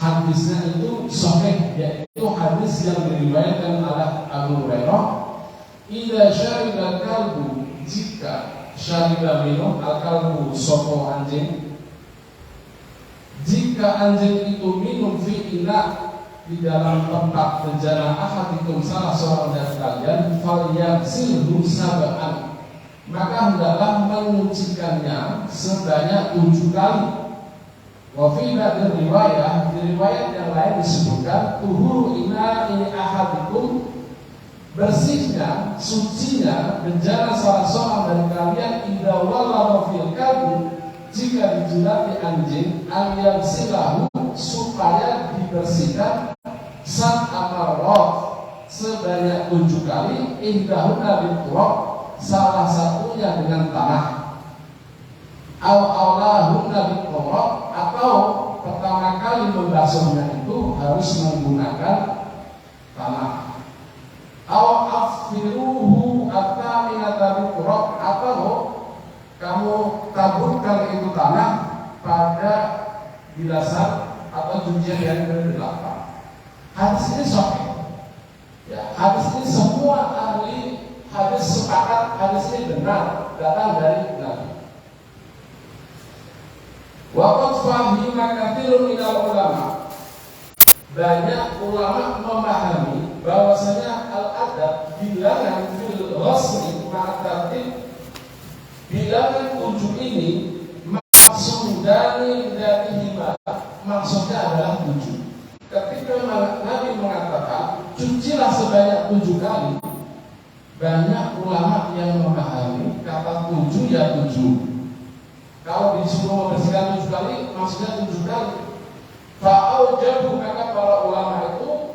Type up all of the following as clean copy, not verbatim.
hadisnya itu sahih, yaitu hadis yang diriwayatkan oleh Abu Hurairah. Idza syariba kalbu, jika syariba minum al-kalbu sopo anjing, jika anjing itu minum fi ina, di dalam tempat bejana ahadikum salah seorang dari kalian, falyaghsilhu sab'an, maka hendaklah menyucikannya sebanyak 7 kali. Wa fi ba'd riwayah, di riwayat yang lain disebutkan tuhuru ina ini ahadikum, bersihnya, sucinya bejana salah seorang dari kalian, idza wallahu fil kalbi, jika dijilati anjing, al-yaghsilahu, supaya dibersihkan sab'amarrat, sebanyak 7 kali, ihdahunna biturab, salah satunya dengan tanah, awlahunna biturab, atau pertama kali membasuhnya itu harus menggunakan tanah, afiruhu at-taminata biturab, atau kamu taburkan itu tanah pada bilasan atau cucian yang ke-8. Hadis ini sahih. Ya, hadis ini semua ahli hadis sepakat hadis ini benar, datang dari Nabi. Waqad fahima katsirun minal ulama. Banyak ulama memahami bahwasanya al-adab bilangan fil ghusli ma'atatib, bilangan 7 ini maksudani dzatihima, maksudnya adalah 7. Ketika Nabi mengatakan cucilah sebanyak 7 kali, banyak ulama yang memahami kata 7 ya 7. Kalau disuruh membersihkan 7 kali, maksudnya 7 kali. Fa'aujabu, maka para ulama itu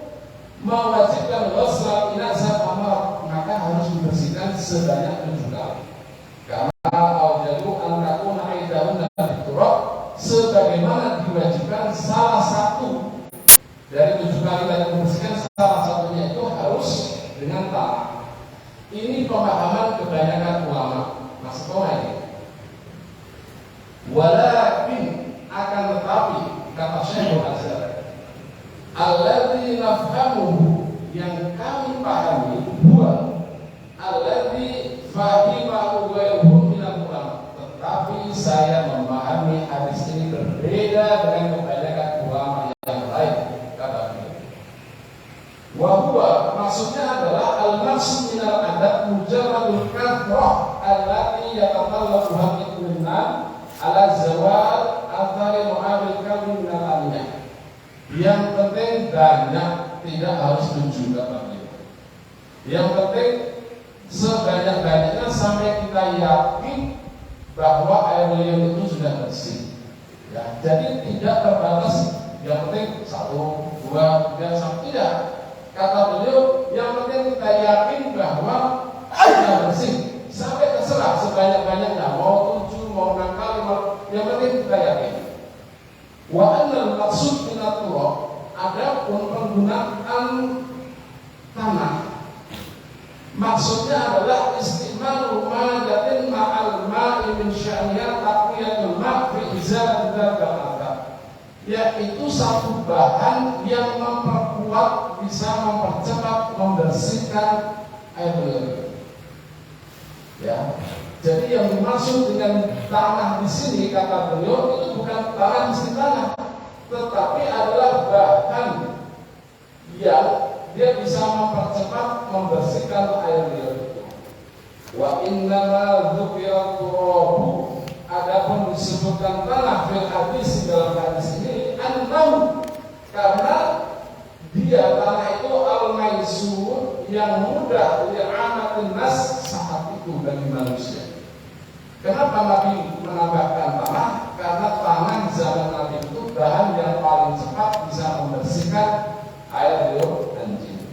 mewajibkan ghusl ina sab'amar, maka harus dibersihkan sebanyak 7 kali. Karena aujabu an takuna aidahun dan turab, sebagaimana diwajibkan salah satu dari 7 kali tadi membersihkan, salah satunya itu harus dengan tanah. Ini pemahaman kebanyakan ulama. Maksud ini, walakin, akan tetapi, kata Syekhul Azhar, alladzi nafhamuhu, yang kami pahami, huwa alladzi fahimahu ghairuhu minal ulama, tetapi saya memahami hadis ini berbeda dengan kebanyakan ulama yang lain, kata beliau. Wa huwa, maksudnya adalah al-maksud minal adab mujarradul kathrah allati yatatallabu haqqinna ala zawal athari mu'amil kalbi minal aliyah. Yang penting banyak, tidak harus 7, kata beliau. Yang penting sebanyak-banyaknya sampai kita yakin bahwa air liur itu sudah bersih. Ya, jadi tidak terbatas. Yang penting 1, 2, 3 sampai tidak. Kata beliau, yang penting kita yakin bahwa sudah bersih. Sampai terserah sebanyak-banyaknya, mau 7, mau 6 kali, yang penting kita yakin. Wa anal maksud minat turab, adapun penggunaan tanah, maksudnya adalah istimalu madatin ma'al ma'i min sya'niyah taqwiyatul ma' fi izalatil dzal, yaitu satu bahan yang memperkuat, bisa mempercepat, membersihkan air liur. Ya, jadi yang dimaksud dengan tanah di sini, kata beliau, itu bukan tanah mesin tanah, tetapi adalah bahan yang dia bisa mempercepat, membersihkan air liur itu. Wa innama dzukira turabu, adapun disebutkan tanah fil hadis, dalam hadis ini, annahu, karena dia tanah itu al-maisur, yang mudah li'amatin nas, saat itu bagi manusia. Kenapa Nabi menambahkan tanah? Karena tanah zaman Nabi itu bahan yang paling cepat bisa membersihkan air liur anjing.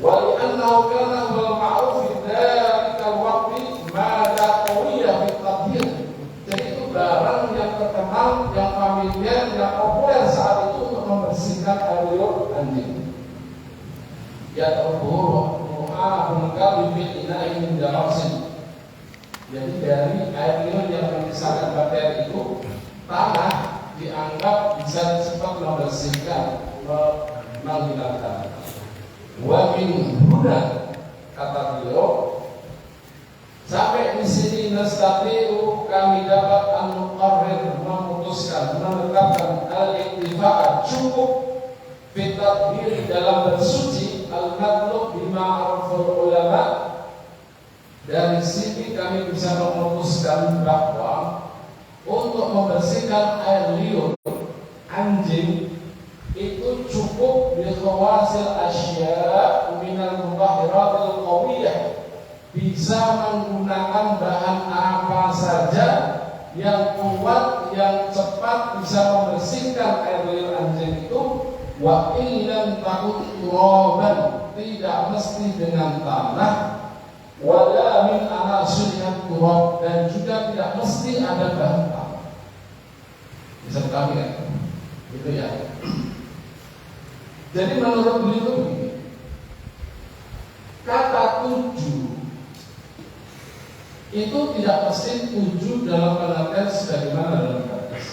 Wa li'annahu kana wal ma'ruf fi dzalika waqti ma la qawiyya fi tadhhir. Jadi itu barang yang terkenal, yang familiar, yang populer saat itu untuk membersihkan air liur anjing. Ya terburuh mengkali fitnah ini jarasin. Jadi dari air liur yang memisahkan bakteri itu, tanah di dianggap bisa cepat membersihkan, menghilangkan. Wa min huna, kata beliau, sampai di sini nastati'u, kami dapat an-nuqarrir, memutuskan, menetapkan al-iktifa, cukup fit-tadhhir, dalam bersuci, al-matlub bima araful ulama. Dari sini kami bisa memutuskan bahwa untuk membersihkan air liur anjing itu cukup bi khawasil asya minal mutahhiratil qawiyah, bisa menggunakan bahan apa saja yang kuat, yang cepat bisa membersihkan air liur anjing itu. Wa illam takut turaban, tidak mesti dengan tanah, wala min anasiriyat turab, dan juga tidak mesti ada bahan tanah. Bisa kami ya? Gitu ya. Jadi menurut beliau begini, kata tujuh itu tidak mesti tujuh dalam pengertian sebagaimana dalam hadis.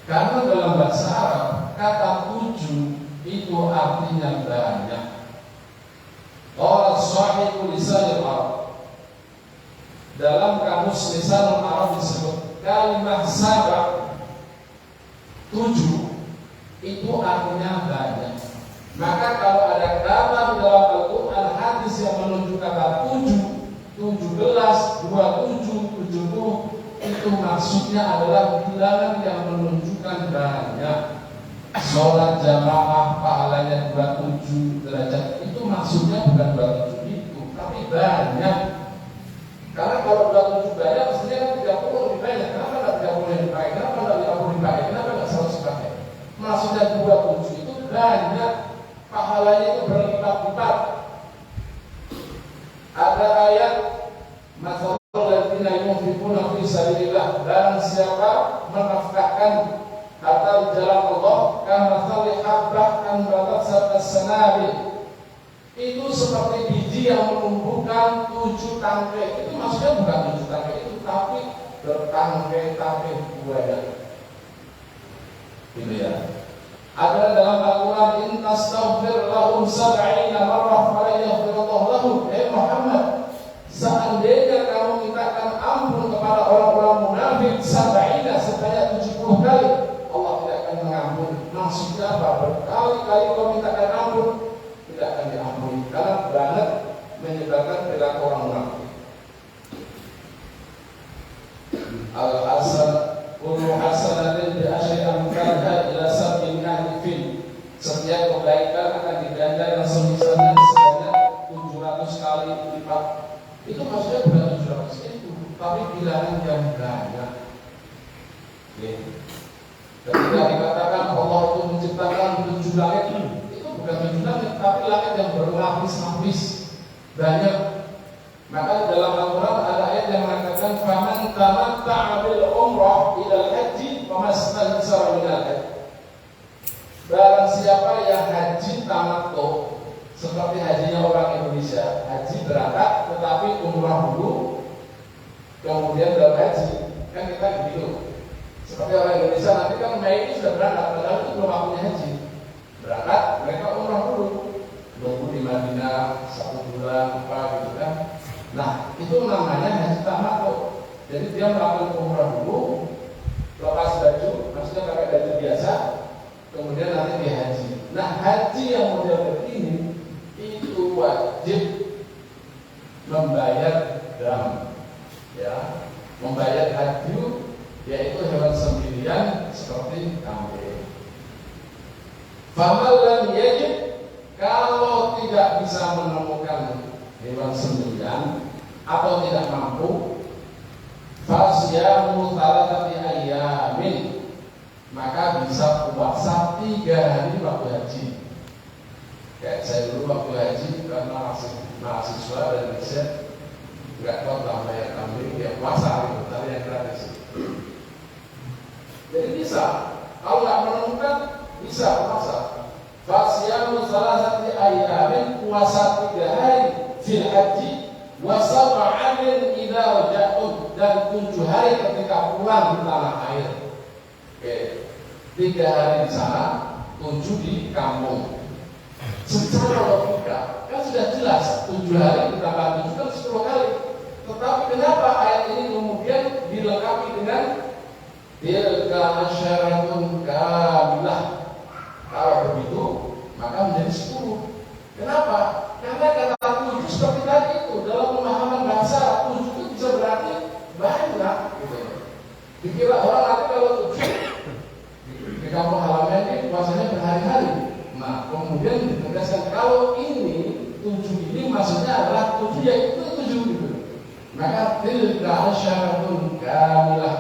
Karena dalam bahasa Arab kata tujuh itu artinya banyak. Qala sahibu lisanil Arab, dalam kamus lisanul Arab disebut kalimat sab'a, tujuh itu artinya banyak. Maka kalau ada kata di dalam Al-Quran hadis yang menunjukkan kata tujuh, 17, 27, 70, itu maksudnya adalah bilangan yang menunjukkan banyak. Sholat jamaah pahalanya 27 derajat, itu maksudnya bukan 27 itu, tapi banyak. Karena kalau 27 banyak, maksudnya kan 30 lebih banyak. Kenapa tidak 30 yang dipakai? Kenapa tidak 50 dipakai? Kenapa tidak 100 dipakai? Maksudnya 27 itu banyak, pahalanya itu berlipat-lipat. Ada ayat masalul ladzina yunfiquna fi sabilillah, barang siapa menafkahkan harta di jalan Allah, kamathali habbah anbatat sab'a sanabil, itu seperti biji yang menumbuhkan 7 tangkai. Itu maksudnya bukan 7 tangkai itu, tapi bertangkai-tangkai buaya. Gitu ya. Ada dalam Al-Quran, in tastaghfir lahum 70 marrah fala yaghfirullahu lahum. Muhammad, seandainya kamu mintakan ampun kepada orang-orang munafik 70 sebanyak 70 kali, Allah tidak akan mengampuni. Maksudnya apa? Berkali-kali kau mintakan ampun, tidak akan diampuni, karena banget menyebabkan perilaku orang munafik. Al-Hasan kullu hasanatin bi asyri amsalha ila 70 alifin. Setiap kebaikan akan diganda yang semisalnya sebanyak 700 kali lipat. Itu maksudnya bukan 700 itu, tapi bilangan yang banyak. Ketika dikatakan Allah itu menciptakan 7 langit, itu bukan 7 langit, tapi langit yang berlapis-lapis banyak. Maka di dalam Al-Quran ada ayat yang mengatakan faman tamatta'a bil umrah ilal haji famastabsara minal haji. Barang siapa yang haji tamattu, seperti hajinya orang Indonesia, haji berangkat tetapi umrah dulu, kemudian dalam haji, kan kita begitu. Seperti orang Indonesia nanti kan Mei itu sudah berangkat, padahal itu belum waktunya haji. Berangkat, mereka umrah dulu, nunggu di Madinah 1 bulan apa gitu kan. Nah, itu namanya haji tamattu. Jadi dia melakukan umrah dulu, lepas baju, maksudnya pakai baju biasa, kemudian nanti dia haji. Nah, haji yang model begini itu wajib membayar dam, ya, membayar haji, yaitu hewan sembelihan seperti kambing. Faman lam yajid, kalau tidak bisa menemukan hewan sembelihan atau tidak mampu, fasyamu thalathati ayyamin, maka bisa puasa 3 hari waktu haji. Kayak saya dulu waktu haji, karena masih mahasiswa dan riset, nggak tahu lah bayar kambing, ya puasa itu, tapi yang gratis. Jadi bisa, kalau nggak menemukan bisa puasa. Fasyamu thalathati ayyamin, puasa 3 hari fil haji, wa sab'atin idza raja'tum, dan 7 hari ketika pulang di tanah air. Oke. 3 hari di sana, 7 di kampung. Secara logika kan sudah jelas 7 hari ditambah 7 kan 10 kali. Tetapi kenapa ayat ini kemudian dilengkapi dengan tilka asyaratun kamilah? Kalau begitu maka menjadi 10. Kenapa? Karena kata 7 seperti tadi itu dalam pemahaman bahasa 7 itu bisa berarti banyak gitu. Dikira orang nanti kalau 7 di kampung halaman ini puasanya berhari-hari. Nah, kemudian ditegaskan kalau ini 7 ini maksudnya adalah 7 yang itu 7 gitu. Maka tilka asyaratun kamilah.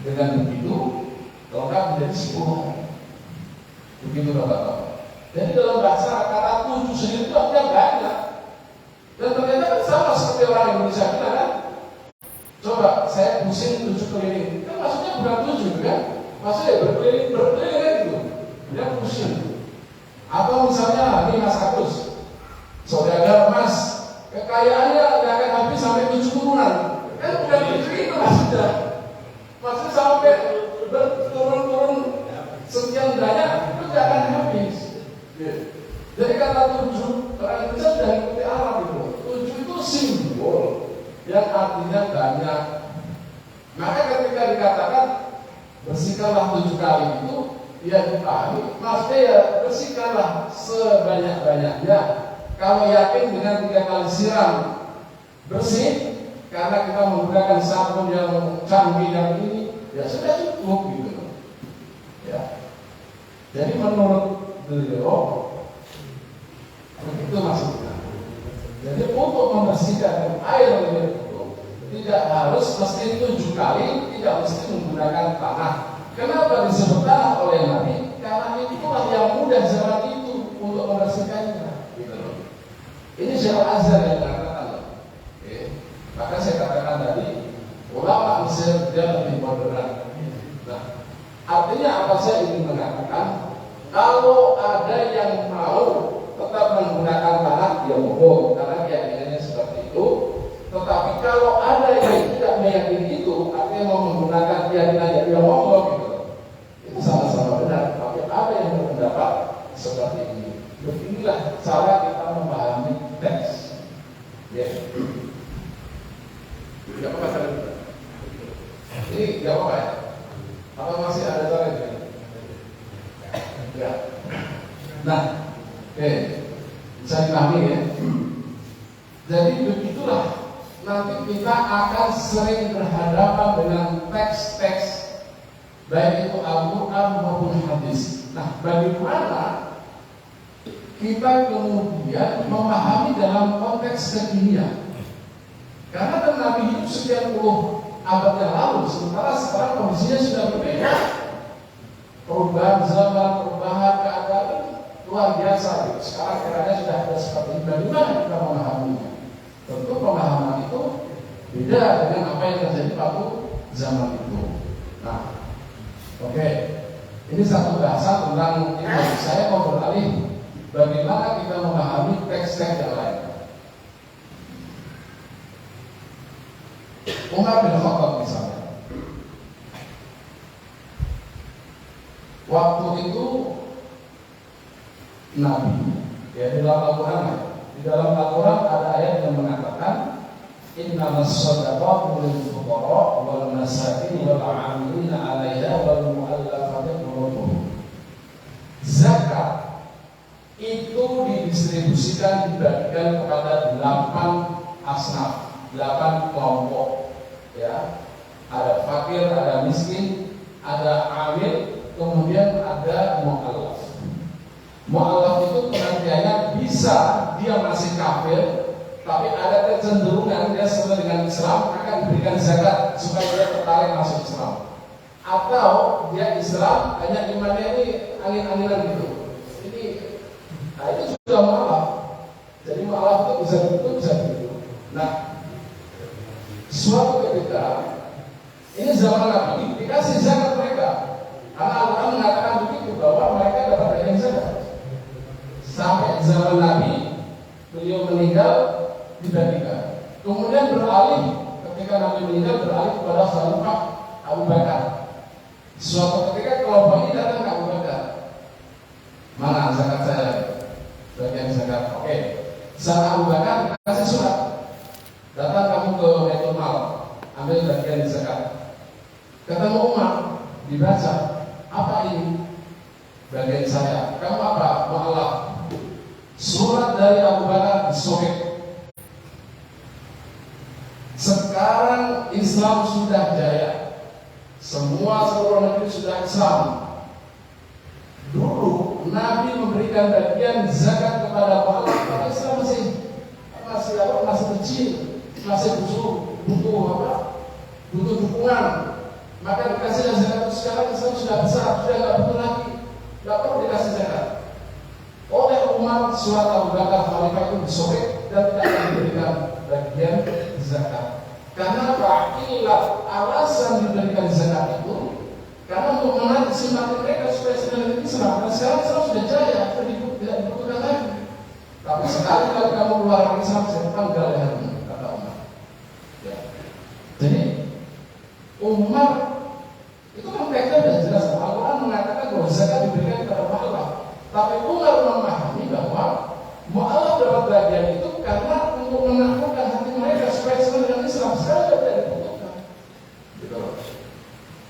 Dengan begitu lengkap menjadi 10 hari. Begitu Bapak-Bapak. Jadi dalam bahasa kata 7 sendiri itu artinya banyak. Dan ternyata kan sama seperti orang Indonesia kita kan. Coba saya pusing 7 keliling. Kan maksudnya bukan 7 kan? Maksudnya berkeliling kan gitu. Dia pusing. Atau misalnya ini Mas Agus, saudara Mas, kekayaannya tidak akan habis sampai 7 turunan. Kan bukan 7 itu maksudnya. Maksudnya sampai berturun-turun sekian banyak itu tidak akan habis. Jadi kata 7 orang Indonesia sudah ikuti Arab itu. 7 itu simbol yang artinya banyak. Maka ketika dikatakan bersihkanlah 7 kali itu, ya dipahami maksudnya ya bersihkanlah sebanyak-banyaknya. Kalau yakin dengan 3 kali siram bersih karena kita menggunakan sabun yang canggih yang ini, ya sudah cukup gitu. Ya. Jadi menurut beliau begitu maksudnya. Jadi untuk membersihkan air itu tidak harus mesti 7 kali, tidak mesti menggunakan tanah. Kenapa disebut tanah oleh Nabi? Karena itulah yang mudah zaman itu untuk membersihkannya. Gitu. Ini Syekh Azhar yang mengatakan. Maka saya katakan tadi, ulama Mesir dia lebih moderat. Nah, artinya apa saya ingin mengatakan? Kalau ada yang mau tetap menggunakan tanah, ya monggo, karena keyakinannya seperti itu. Tetapi kalau ada yang tidak meyakini itu, artinya mau menggunakan keyakinannya, ya monggo gitu. Itu sama-sama benar. Tapi ada yang berpendapat seperti ini. Beginilah cara kita memahami teks. Ya. Tidak apa-apa cara kita. Ini tidak apa-apa ya? Apa masih ada cara ini? Ya. Nah, bisa dipahami ya. Jadi begitulah nanti kita akan sering berhadapan dengan teks-teks baik itu Al-Quran maupun hadis. Nah, bagaimana kita kemudian memahami dalam konteks kekinian? Karena kan Nabi hidup sekian puluh abad yang lalu, sementara sekarang kondisinya sudah berbeda. Perubahan zaman, perubahan keadaan luar biasa. Gitu. Sekarang eranya sudah ada seperti ini. Bagaimana kita memahaminya? Tentu pemahaman itu beda dengan apa yang terjadi waktu zaman itu. Nah, oke. Ini satu bahasa tentang ini. Saya mau beralih bagaimana kita memahami teks-teks yang lain. Umar bin Khattab misalnya, waktu itu Nabi, ya di dalam Al-Quran ada ayat yang mengatakan innamas shadaqatu lil fuqara wal masakin wal 'amilina 'alaiha wal mu'allafati qulubuhum. Zakat itu didistribusikan, dibagikan kepada 8 asnaf, 8 kelompok, ya. Ada fakir, ada miskin, ada amil, kemudian ada mu'allaf. Mu'allaf itu pengertiannya bisa dia masih kafir, tapi ada kecenderungan dia senang dengan Islam, akan diberikan zakat supaya dia tertarik masuk Islam. Atau dia Islam, hanya imannya ini angin-anginan gitu. Ini, nah itu sudah mu'allaf. Jadi mu'allaf itu bisa begitu, bisa begitu. Nah, suatu ketika ini zaman Nabi dikasih zakat mereka, karena Al-Quran mengatakan begitu bahwa mereka dapat bagian zakat. Sampai zaman Nabi beliau meninggal dibagikan. Kemudian beralih ketika Nabi meninggal beralih kepada Khalifah Abu Bakar. Suatu ketika kelompok ini datang ke Abu Bakar, mana zakat saya? Bagian zakat, oke. Sama Abu Bakar kasih surat, datang kamu ke Baitul Mal, ambil bagian zakat. Ketemu Umar, dibaca, apa ini? Bagian saya. Kamu apa? Mu'alaf. Surat dari Abu Bakar disobek. Sekarang Islam sudah jaya. Semua seluruh negeri sudah Islam. Dulu Nabi memberikan bagian zakat kepada mu'alaf karena Islam masih kecil, masih butuh dukungan. Maka dikasih zakat. Sekarang Islam sudah besar, sudah nggak butuh lagi, nggak perlu dikasih zakat. Oleh Umar, surat Abu Bakar Khalifah itu disobek dan tidak diberikan bagian zakat. Karena apa? Inilah alasan diberikan zakat itu karena untuk menarik simpati mereka supaya sedang Islam. Dan sekarang Islam sudah jaya, tidak dibutuhkan lagi. Tapi sekali kalau kamu keluar dari Islam, saya panggal lehermu, kata Umar. Ya. Jadi Umar itu kan mereka sudah jelas. Al-Quran mengatakan bahwa zakat diberikan kepada mu'alaf. Tapi Umar memahami bahwa mu'alaf dapat bagian itu karena untuk menaklukkan hati mereka supaya senang dengan Islam. Sekarang tidak dibutuhkan. Gitu.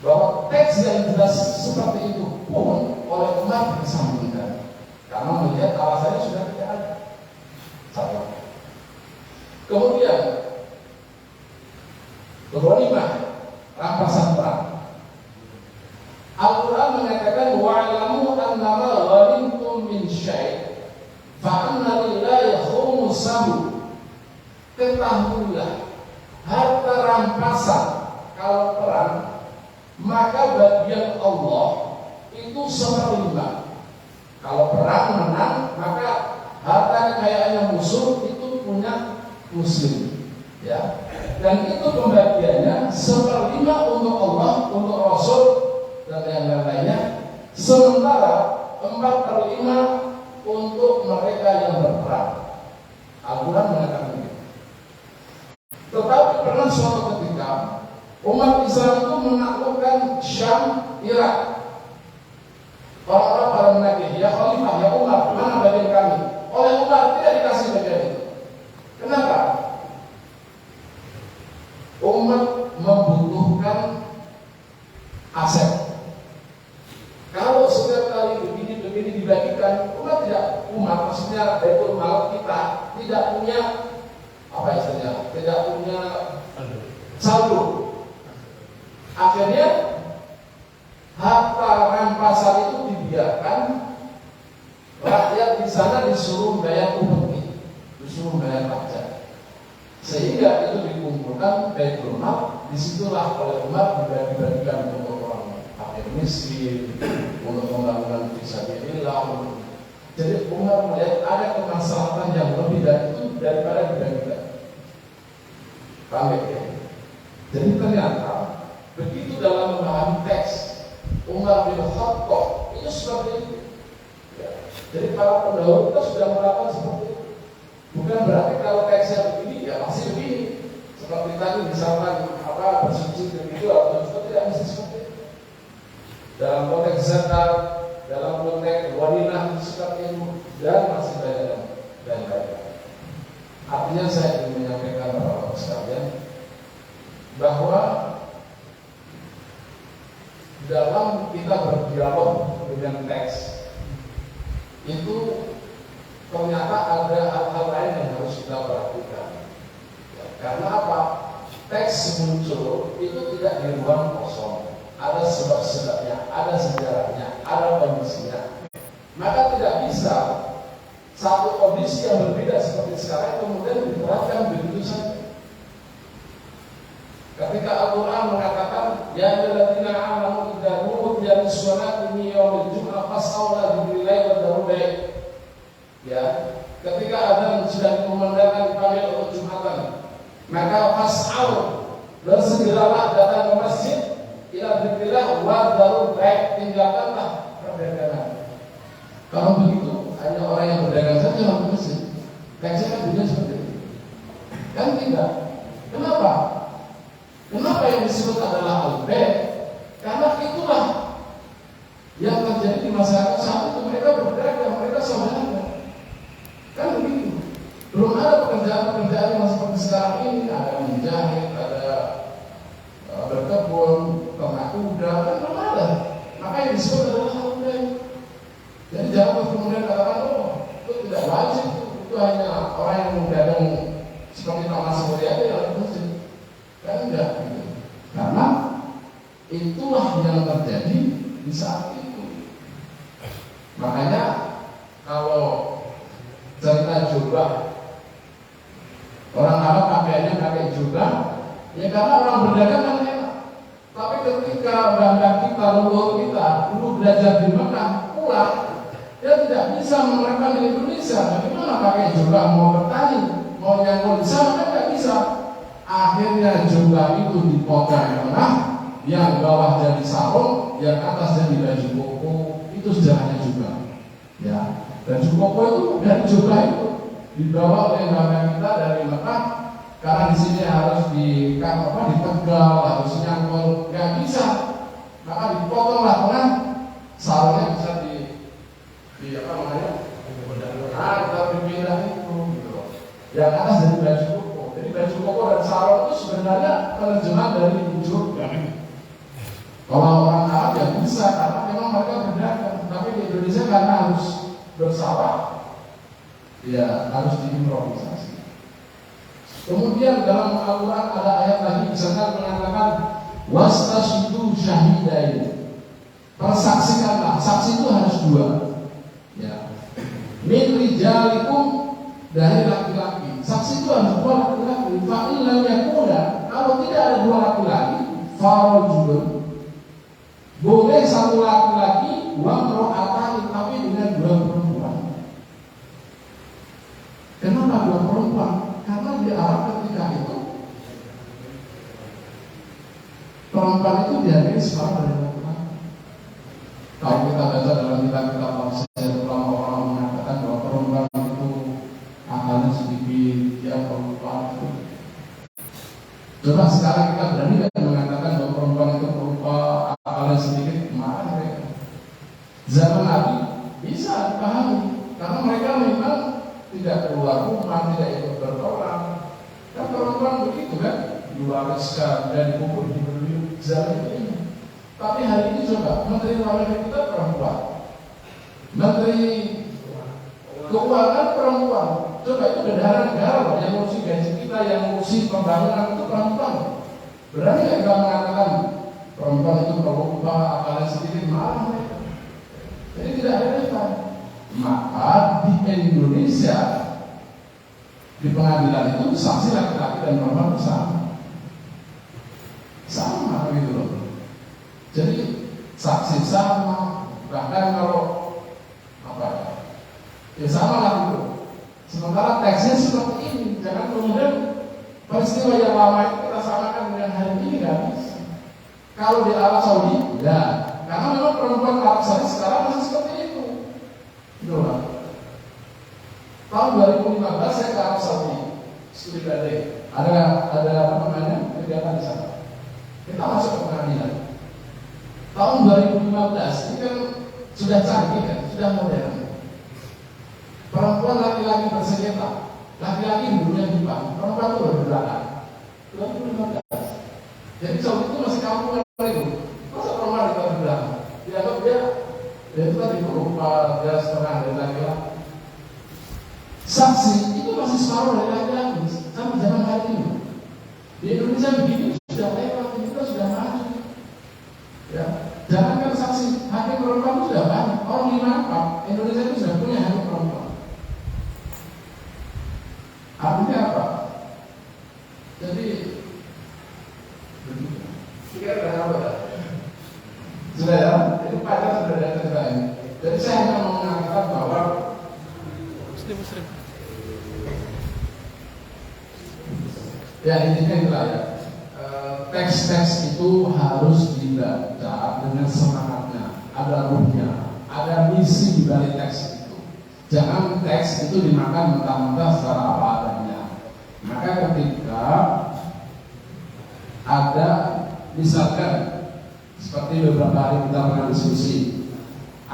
Bahwa teks yang jelas seperti itu pun oleh Umar disampingkan karena melihat alasannya sudah tidak ada. Satu. Kemudian ghanimah, rampasan perang. Al-Quran mengatakan wa'lamu annama ghanimtum min syai' fa anna lillahi khumsahu. Ketahuilah harta rampasan kalau perang maka bagian Allah itu 1/5. Kalau perang menang maka harta kekayaannya musuh itu punya muslim, ya. Dan itu pembagiannya 1/5 untuk Allah, untuk Rasul dan yang lain-lainnya. Sementara 4/5 untuk mereka yang berperang. Al-Quran mengatakan begitu. Tetapi pernah suatu ketika umat Islam itu menaklukkan Syam, Irak. Orang-orang pada menagih, ya Khalifah, ya Umar, mana bagian kami? Oleh Umar tidak dikasih bagian itu. Kenapa? Umat membutuhkan aset. Kalau setiap kali begini dibagikan, umat maksudnya Baitul Mal kita tidak punya apa istilahnya, tidak punya saldo. Akhirnya harta rampasan itu dibiarkan, rakyat di sana disuruh bayar upeti, disuruh bayar pajak, sehingga itu dikumpulkan Baitul Mal. Disitulah oleh Umar dibagi-bagikan untuk orang fakir miskin, untuk pembangunan fisabilillah. Jadi Umar melihat ada kemaslahatan yang lebih dari itu daripada dibagi-bagikan. Paham ya? Jadi ternyata begitu dalam memahami teks Umar bin Khattab itu seperti itu. Ya. Jadi para pendahulu kita sudah melakukan seperti itu. Bukan berarti kalau teksnya begini ya pasti begini. Seperti tadi misalkan bersuci begitu atau tidak mesti seperti itu. Dalam konteks zakat, dalam konteks wanita seperti itu dan masih banyak dan lain-lain. Artinya saya ingin menyampaikan kepada sekalian bahwa dalam kita berdialog dengan teks itu ternyata ada hal-hal lain yang harus kita perhatikan. Ya, karena apa? Teks muncul itu tidak di ruang kosong. Ada sebab-sebabnya, ada sejarahnya, ada kondisinya. Maka tidak bisa satu kondisi yang berbeda seperti sekarang kemudian diterapkan begitu saja. Ketika Al-Quran mengatakan ya ayyuhalladzina amanu idza nudiya lis-sholati min yaumil jum'ah fas'au ila dzikrillahi wa dzarul bai'. Ya, ketika adzan sudah dikumandangkan dipanggil untuk Jumatan, maka fas'au, bersegeralah datang ke masjid ila dzikrillah wa dzarul bai', tinggalkanlah perdagangan. Kalau begitu hanya orang yang berdagang saja yang masjid. Teksnya kan dunia seperti itu. Kan tidak. Kenapa? Kenapa yang disebut adalah al-bai'? Karena itulah masyarakat saat itu mereka berdagang, mereka saudara. Kan begitu. Belum ada pekerjaan-pekerjaan yang seperti sekarang ini, ada menjahit, ada berkebun, ternak kuda, kan belum ada. Makanya disebut adalah hal budaya. Jadi jangan kemudian katakan, oh itu tidak wajib, itu hanya orang yang berdagang seperti Pak Mas Mulia aja yang wajib. Kan enggak gitu. Karena itulah yang terjadi di saat itu. Makanya kalau cerita jubah, orang Arab pakaiannya pakai jubah, ya karena orang berdagang kan enak. Tapi ketika bangga kita, leluhur kita dulu belajar di Mekah, pulang, dia tidak bisa menerapkan di Indonesia. Bagaimana pakai jubah mau bertani, mau nyangkul di sana kan nggak bisa. Akhirnya jubah itu dipotong tengah, yang bawah jadi sarung, yang atas jadi baju koko. Itu sejarahnya juga. Ya, baju koko itu dari jubah itu dibawa oleh bangga kita dari Mekah. Karena di sini harus ditegal, harus nyangkul, nggak bisa. Maka dipotonglah tengah, sarungnya bisa di apa namanya? Kita berpindah itu, gitu. Yang atas dari baju koko. Jadi baju koko dan sarung itu sebenarnya penerjemahan dari wujud. Kalau orang Arab ya bisa, karena memang mereka berdagang. Tapi di Indonesia karena harus bersawah, ya harus diimprovisasi. Kemudian dalam Al-Quran ada ayat lagi misalkan mengatakan wastashidu syahidain. Persaksikanlah, saksi itu harus dua. Ya. Min rijalikum, dari laki-laki. Saksi itu harus dua laki-laki. Fa in lam yakuna, kalau tidak ada dua laki-laki, farajulun. Boleh satu laki-laki, wa imra'atani, tapi dengan dua perempuan. Kenapa dua perempuan? Karena di Arab ketika itu perempuan itu dihargai setara dari laki-laki. Kalau kita baca dalam kitab-kitab tafsir, orang mengatakan bahwa perempuan itu akalnya sedikit, dia perempuan itu. Coba sekarang kita berani nggak mengatakan bahwa perempuan itu berupa akalnya sedikit? Marah mereka. Zaman Nabi bisa dipahami karena mereka memang tidak keluar rumah, tidak ikut berperang. Kan perempuan begitu kan, diwariskan dan dikubur di bumi zaman ini. Tapi hari ini coba Menteri Luar Negeri kita perempuan, Menteri Keuangan perempuan. Coba itu negara-negara yang ngurusi gaji kita, yang ngurusi pembangunan itu perempuan. Berani nggak kita mengatakan perempuan itu berubah akalnya sedikit? Marah mereka. Jadi tidak relevan. Maka di Indonesia di pengadilan itu saksi laki-laki dan perempuan sama gitu loh. Jadi saksi sama, bahkan kalau ya sama lah gitu. Sementara teksnya seperti ini, jangan kemudian peristiwa yang lama itu kita samakan dengan hari ini, nggak bisa. Kalau di Arab Saudi, ya, karena memang perempuan Arab Saudi sekarang masih seperti itu. Gitu lah. Tahun 2015 saya ke Arab Saudi, studi banding. Ada apa namanya kegiatan di sana. Kita masuk ke pengadilan. Tahun 2015 ini kan sudah canggih kan, sudah modern. Perempuan laki-laki bersengketa, laki-laki dulunya di depan, perempuan itu di belakang. 2015. Jadi Saudi itu masih kampungan itu. Masa perempuan di belakang? Dianggap dia itu tadi berupa dia setengah dari laki-laki. Saksi itu masih separuh dari laki-laki sampai zaman hari ini. Di Indonesia begini sudah lewat, kita sudah maju. Ya, jangankan saksi, hakim perempuan itu sudah banyak. Orang 5 Indonesia itu sudah punya hakim perempuan. Artinya apa? Jadi begitu. Kira-kira apa? Sudah ya, itu pada sudah ada cerita ini. Jadi saya hanya mau mengatakan bahwa Muslim. Ya intinya itulah ya. Teks-teks itu harus dibaca dengan semangatnya, ada ruhnya, ada misi di balik teks itu. Jangan teks itu dimakan mentah-mentah secara apa adanya. Maka ketika ada misalkan seperti beberapa hari kita pernah diskusi,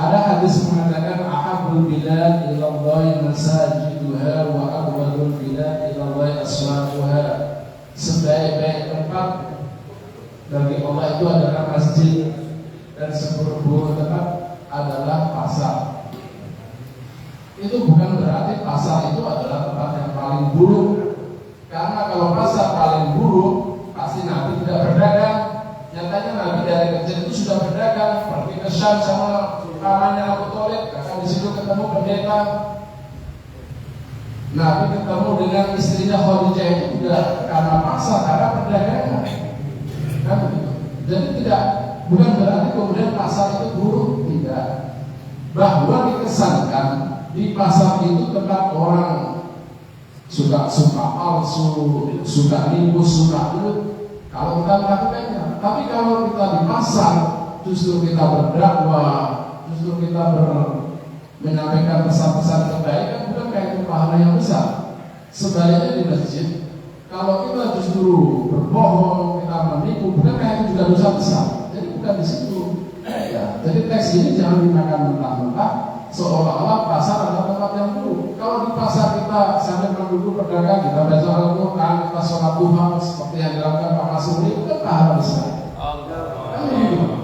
Ada hadis mengatakan ahabul bilad ilallahi masajiduha wa abghadul bilad ilallahi aswaquha. Sebaik-baik tempat bagi Allah itu adalah masjid, dan seburuk-buruk tempat adalah pasar. Itu bukan berarti pasar itu adalah tempat yang paling buruk. Karena kalau pasar paling buruk, pasti Nabi tidak berdagang. Nyatanya Nabi dari kecil itu sudah berdagang, pergi ke Syam sama pamannya Abu Thalib, karena di situ ketemu pendeta. Nabi ketemu dengan istrinya Khadijah itu tidak karena pasar, karena perdagangan. Kan begitu. Jadi bukan berarti kemudian pasar itu buruk, tidak. Bahwa dikesankan di pasar itu tempat orang suka palsu, suka nipu, suka itu. Kalau kita melakukannya, tapi kalau kita di pasar, justru kita berdakwah, justru kita menyampaikan pesan-pesan kebaikan, bukan kayak itu pahala yang besar. Sebaliknya di masjid, kalau kita justru berbohong, kita menipu, bukan kayak itu juga dosa besar. Jadi bukan di situ. Ya, jadi teks ini jangan dimakan mentah-mentah seolah-olah pasar adalah tempat yang buruk. Kalau di pasar kita sambil menunggu pedagang, kita baca Al-Quran, kita sholat duha seperti yang dilakukan Pak Masuri, itu kan pahala besar. Kan begitu.